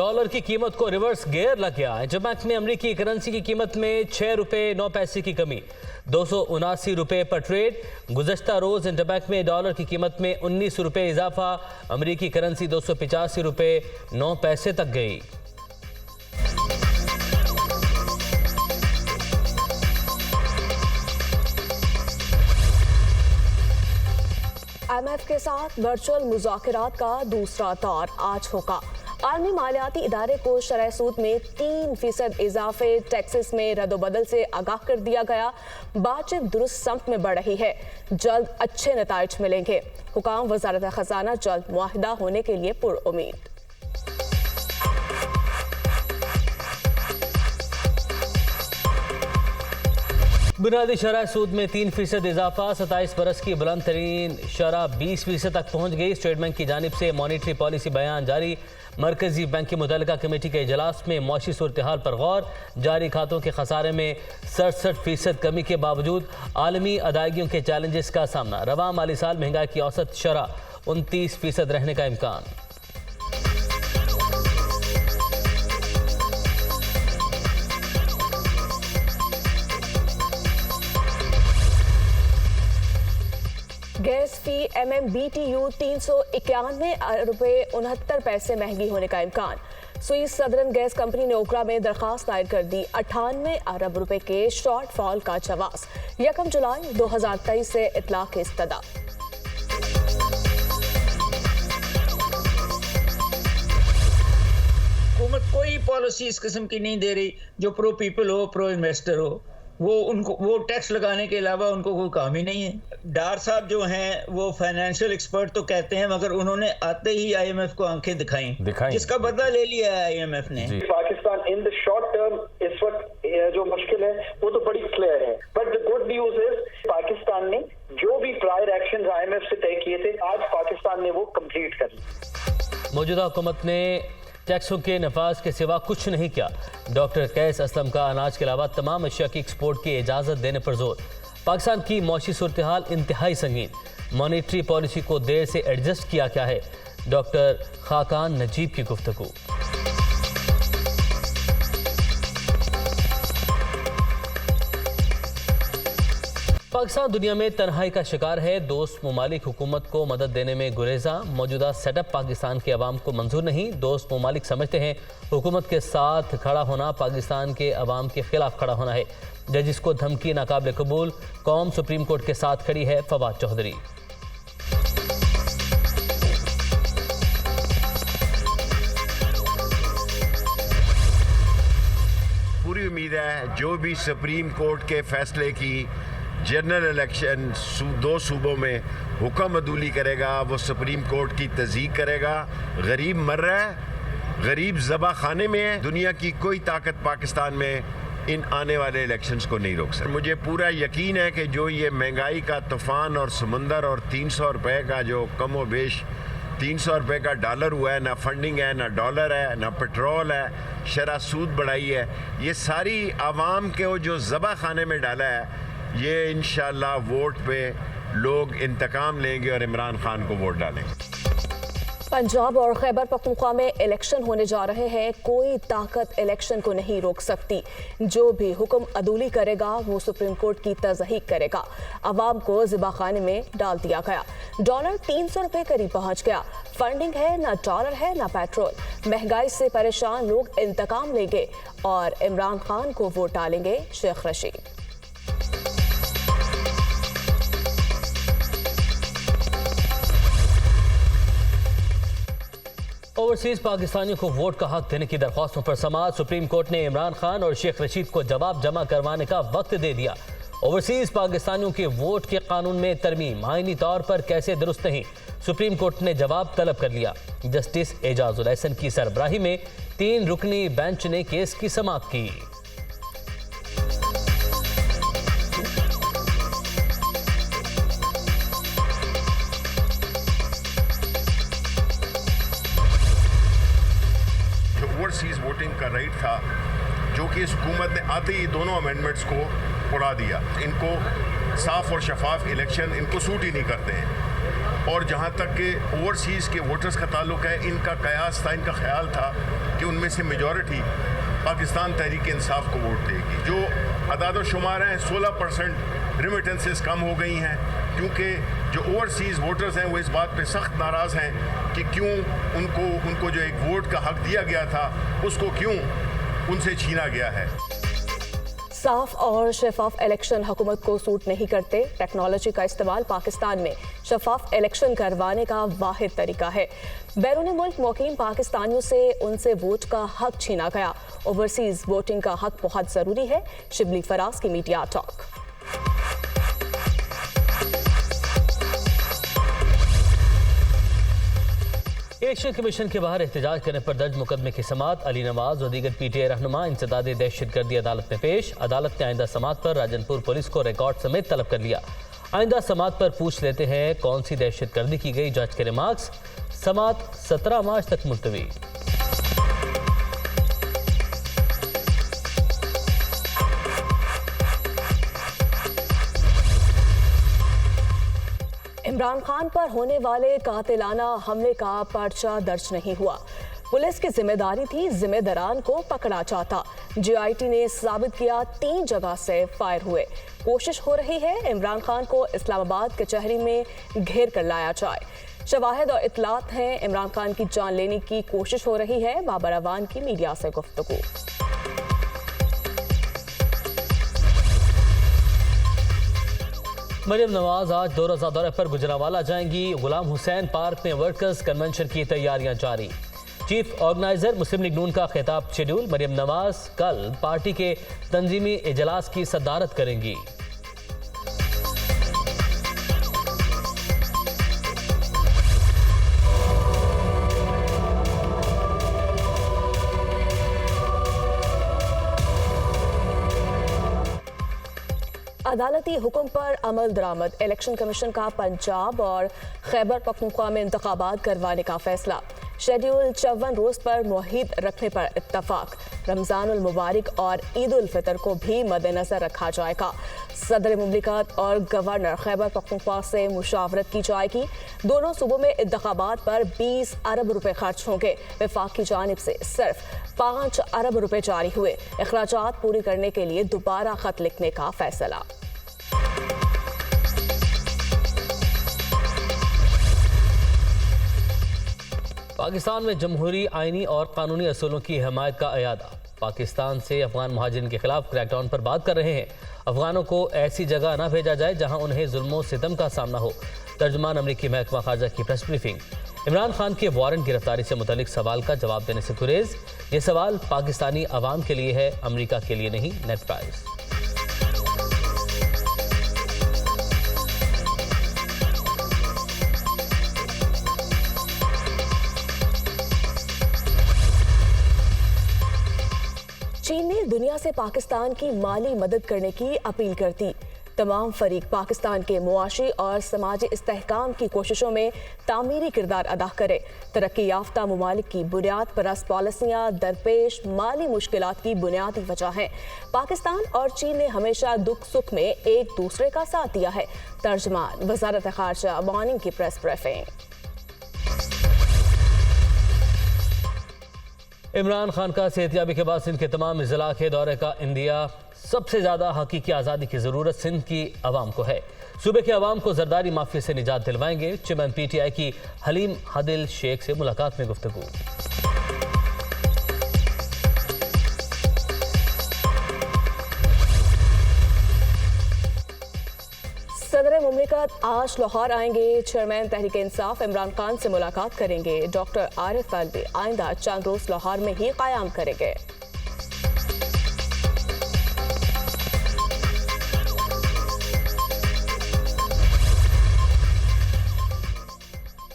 Dollar की कीमत को रिवर्स गियर लग गया। इंटरबैंक में अमरीकी करेंसी की कीमत में 6 रुपए 9 पैसे की कमी, 279 रुपए पर ट्रेड। गुज़श्ता रोज इंटरबैंक में डॉलर की कीमत में 19 रुपए इजाफा, अमरीकी करेंसी 285 रुपए 9 पैसे तक गई। IMF के साथ वर्चुअल मुज़ाकरात का दूसरा दौर आज होगा। आलमी मालियाती इदारे को शरह सूद में 3% इजाफे, टैक्सेस में रद्दोबदल से आगाह कर दिया गया। बातचीत दुरुस्त समत में बढ़ रही है, जल्द अच्छे नताइज मिलेंगे। हुकाम वज़ारत खजाना जल्द मुआहिदा होने के लिए पुरउम्मीद। बुनियादी शरह सूद में 3% इजाफा, 27 बरस की बुलंद तरीन शरह 20% तक पहुँच गई। स्टेट बैंक की जानिब से मॉनिटरी पॉलिसी बयान जारी। मरकजी बैंक की मुतल्लिका कमेटी के इजलास में मौशी सूरत हाल पर गौर। जारी खातों के खसारे में 67% कमी के बावजूद आलमी अदायगियों के चैलेंजेस का सामना। रवां माली साल महंगाई की औसत शरह 29% रहने का इम्कान। गैस फी MMBTU 391 रुपए 69 पैसे महंगी होने का इम्कान। स्विस सदरन गैस कंपनी ने ओकरा में दरखास्त दायर कर दी। 98 अरब रुपए के शॉर्टफॉल का जवाब 1 जुलाई 2023 से इतलाक इस्तदा। हुकूमत कोई पॉलिसी इस किस्म की नहीं दे रही जो प्रो पीपल हो, प्रो इन्वेस्टर हो। वो टैक्स लगाने के अलावा उनको कोई काम ही नहीं है। डार साहब जो हैं वो फाइनेंशियल एक्सपर्ट तो कहते हैं, मगर उन्होंने आते ही IMF को आंखें दिखाई, जिसका बदला ले लिया है IMF ने। Pakistan in the short term इस वक्त जो मुश्किल है वो तो बड़ी क्लियर है, but the good news is Pakistan ने जो भी प्रायर एक्शन IMF से तय किए थे, आज पाकिस्तान ने वो कंप्लीट कर लिए। मौजूदा हुकूमत ने टैक्सों के नफाज के सिवा कुछ नहीं किया। डॉक्टर कैस असलम का अनाज के अलावा तमाम अशिया की एक्सपोर्ट की इजाज़त देने पर जोर। पाकिस्तान की मौशी सूरत हाल इंतहाई संगीन, मॉनिटरी पॉलिसी को देर से एडजस्ट किया क्या है। डॉक्टर खाकान नजीब की गुफ्तगू। पाकिस्तान दुनिया में तन्हाई का शिकार है। दोस्त ममालिक हुकूमत को मदद देने में गुरेजा। मौजूदा सेटअप पाकिस्तान के अवाम को मंजूर नहीं। दोस्त ममालिक समझते हैं हुकूमत के साथ खड़ा होना पाकिस्तान के अवाम के खिलाफ खड़ा होना है। जजिस को धमकी नाकाबिल कबूल। कौम सुप्रीम कोर्ट के साथ खड़ी है। फवाद चौधरी। पूरी उम्मीद है जो भी सुप्रीम कोर्ट के फैसले की जनरल इलेक्शन 2 सूबों में हुक्म अदूली करेगा, वो सुप्रीम कोर्ट की तस्दीक करेगा। गरीब मर रहा है, गरीब ज़बा खाने में है। दुनिया की कोई ताकत पाकिस्तान में इन आने वाले इलेक्शंस को नहीं रोक सकती। मुझे पूरा यकीन है कि जो ये महंगाई का तूफ़ान और समंदर और 300 रुपये का जो कम व बेश 300 रुपये का डॉलर हुआ है, ना फंडिंग है, ना डॉलर है, ना पेट्रोल है, शरह सूद बढ़ाई है, ये सारी आवाम के वो जो ज़बा खाने में डाला है, ये इंशाअल्लाह वोट पे लोग इंतकाम लेंगे और इमरान खान को वोट डालेंगे। पंजाब और खैबर पख्तूनख्वा में इलेक्शन होने जा रहे हैं। कोई ताकत इलेक्शन को नहीं रोक सकती। जो भी हुक्म अदूली करेगा वो सुप्रीम कोर्ट की तज़हीक करेगा। अवाम को ज़िबाखाने में डाल दिया गया। डॉलर 300 रुपये करीब पहुंच गया। फंडिंग है, ना डॉलर है, ना पेट्रोल। महंगाई से परेशान लोग इंतकाम लेंगे और इमरान खान को वोट डालेंगे। शेख रशीद। ओवरसीज पाकिस्तानियों को वोट का हक देने की दरख्वास्तों पर समाअत। सुप्रीम कोर्ट ने इमरान खान और शेख रशीद को जवाब जमा करवाने का वक्त दे दिया। ओवरसीज पाकिस्तानियों के वोट के कानून में तरमीम आईनी तौर पर कैसे दुरुस्त नहीं, सुप्रीम कोर्ट ने जवाब तलब कर लिया। जस्टिस एजाजुल एहसन की सरबराही में 3 रुकनी बेंच ने केस की समाअत की। ओवरसीज वोटिंग का राइट था, जो कि इस हुकूमत ने आते ही दोनों अमेंडमेंट्स को उड़ा दिया। इनको साफ और शफाफ इलेक्शन इनको सूट ही नहीं करते हैं। और जहाँ तक कि ओवरसीज़ के वोटर्स का ताल्लुक है, इनका कयास था, इनका ख्याल था कि उनमें से मेजॉरिटी पाकिस्तान तहरीक इंसाफ को वोट देगी। जो अदाद शुमार हैं 16% रिमिटेंसेस कम हो गई हैं, क्योंकि जो ओवरसीज़ वोटर्स हैं वो इस बात पे सख्त नाराज़ हैं कि क्यों उनको जो एक वोट का हक दिया गया था उसको क्यों उनसे छीना गया है। साफ और शफाफ इलेक्शन हुकूमत को सूट नहीं करते। टेक्नोलॉजी का इस्तेमाल पाकिस्तान में शफाफ इलेक्शन करवाने का वाहिद तरीका है। बैरूनी मुल्क मुकीम पाकिस्तानियों से उनसे वोट का हक छीना गया। ओवरसीज वोटिंग का हक बहुत जरूरी है। शिबली फराज की मीडिया टॉक। इलेक्शन कमीशन के बाहर एहतजाज करने पर दर्ज मुकदमे की समाअत। अली नवाज और दीगर पीटीआई रहनुमा इंसदाद दहशतगर्दी अदालत में पेश। अदालत ने आइंदा समाअत पर राजनपुर पुलिस को रिकॉर्ड समेत तलब कर लिया। आइंदा समाअत पर पूछ लेते हैं कौन सी दहशतगर्दी की गई, जज के रिमार्क्स। समाअत 17 मार्च तक मुलतवी। इमरान खान पर होने वाले कातिलाना हमले का पर्चा दर्ज नहीं हुआ। पुलिस की जिम्मेदारी थी जिम्मेदारान को पकड़ा जाता। जीआईटी ने साबित किया 3 जगह से फायर हुए। कोशिश हो रही है इमरान खान को इस्लामाबाद कचहरी में घेर कर लाया जाए। शवाहिद और इतलात हैं इमरान खान की जान लेने की कोशिश हो रही है। बाबर अवान की मीडिया से गुफ्तगू। मरियम नवाज आज 2 रोज़ा दौरे पर गुजरांवाला जाएंगी। गुलाम हुसैन पार्क में वर्कर्स कन्वेंशन की तैयारियां जारी। चीफ ऑर्गेनाइजर मुस्लिम लीग नून का खिताब शेड्यूल। मरियम नवाज कल पार्टी के तंजीमी इजलास की सदारत करेंगी। अदालती हुक्म पर अमल दरामद। इलेक्शन कमीशन का पंजाब और खैबर पख्तूनख्वा में इंतखाबात करवाने का फैसला। शेड्यूल 54 रोज पर मुहित रखने पर इत्तफाक। रमजानुल मुबारक और ईद उल फितर को भी मद्देनजर रखा जाएगा। सदर मुमलिकत और गवर्नर खैबर पख्तूनख्वा से मुशावरत की जाएगी। दोनों सूबों में इंतखाबात पर 20 अरब रुपए खर्च होंगे। वफाक की जानिब से सिर्फ 5 अरब रुपए जारी हुए। अखराजात पूरी करने के लिए दोबारा खत लिखने का फैसला। पाकिस्तान में जमहूरी, आइनी और कानूनी असूलों की हिमायत का अयादा। पाकिस्तान से अफगान महाजिरीन के खिलाफ क्रैकडाउन पर बात कर रहे हैं। अफगानों को ऐसी जगह न भेजा जाए जहां उन्हें जुल्मों सितम का सामना हो। तर्जुमान अमरीकी महकमा खारजा की प्रेस ब्रीफिंग। इमरान खान के वारंट गिरफ्तारी से मुतल्लिक सवाल का जवाब देने से गुरेज। ये सवाल पाकिस्तानी अवाम के लिए है, अमरीका के लिए नहीं। Net price. चीन ने दुनिया से पाकिस्तान की माली मदद करने की अपील कर दी। तमाम फरीक पाकिस्तान के मुआशी और समाजी इस्तेहकाम की कोशिशों में तामीरी किरदार अदा करे। तरक्की याफ्ता ममालिक की बुनियाद परस्त पॉलिसियाँ दरपेश माली मुश्किलात की बुनियादी वजह हैं। पाकिस्तान और चीन ने हमेशा दुख सुख में एक दूसरे का साथ दिया है। तर्जमान वजारत खारजा मॉर्निंग की प्रेस ब्रीफिंग। इमरान खान का सेहतियाबी के बाद सिंध के तमाम जिला के दौरे का इंदिया। सबसे ज़्यादा हकीकी आज़ादी की ज़रूरत सिंध की आवाम को है। सूबे के आवाम को जरदारी माफिया से निजात दिलवाएंगे। चेयरमैन पीटीआई की हलीम हादिल शेख से मुलाकात में गुफ्तगू। सदर मुमलिकत आज लाहौर आएंगे। चेयरमैन तहरीक इंसाफ इमरान खान से मुलाकात करेंगे। डॉक्टर आरिफ अलवी आइंदा चंद रोज लाहौर में ही क़याम करेंगे।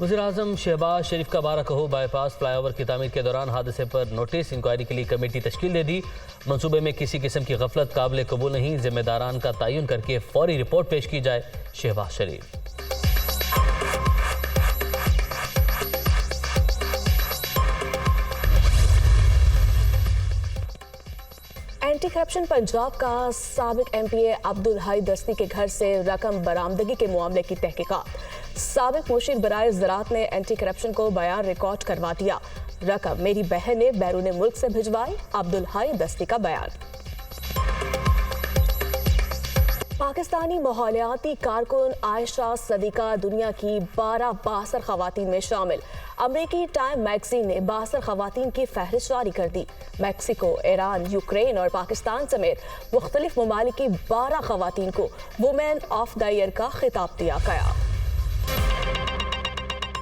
वज़ीर-ए-आज़म शहबाज शरीफ का बाराकहो बाईपास फ्लाईओवर की तामीर के दौरान हादसे पर नोटिस। इंक्वायरी के लिए कमेटी तश्कील दे दी। मंसूबे में किसी किस्म की गफलत काबिल कबूल नहीं। जिम्मेदारान का तयन करके फौरी रिपोर्ट पेश की जाए। शहबाज शरीफ। एंटी करप्शन पंजाब का साबिक एमपीए अब्दुल हाई दस्ती के घर से रकम बरामदगी के मामले की तहकीकात। साबिक मुशीर बराए ज़राअत ने एंटी करप्शन को बयान रिकॉर्ड करवा दिया। रकम मेरी बहन ने बैरून मुल्क से भिजवाई, अब्दुल हाई दस्ती का बयान। पाकिस्तानी माहौलियाती कारकुन आयशा सदीका दुनिया की 12 बासर खवातीन में शामिल। अमरीकी टाइम मैगजीन ने 62 खवातीन की फहरिस्त जारी कर दी। मैक्सिको, ईरान, यूक्रेन और पाकिस्तान समेत मुख्तलिफ ममालिक की 12 खवातीन को वुमेन ऑफ द ईयर का खिताब दिया गया।